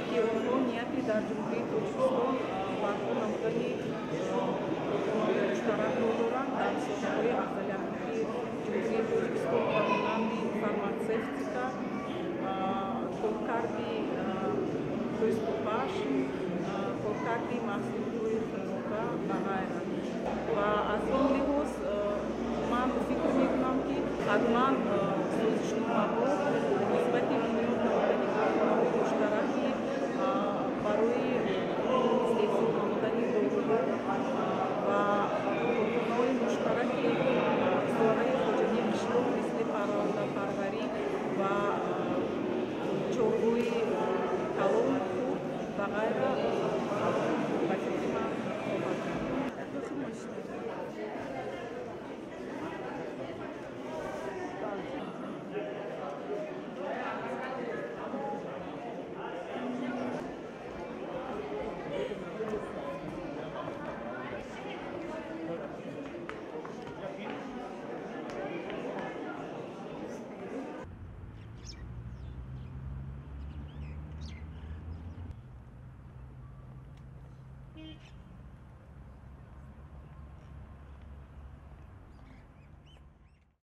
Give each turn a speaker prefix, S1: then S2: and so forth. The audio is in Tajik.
S1: Киево някакви дарджунки, точно върху намгани муштарак додоран, дар соҳаҳои афзалияти ҷумҳурии Тоҷикистон ва монанди фарматсевтика, коркарди пӯступаш, коркарди маҳсулҳои хӯрока ва ғайра. Ва аз ин лиҳоз ман фикр мекунам, ки ҳатман созишномаҳо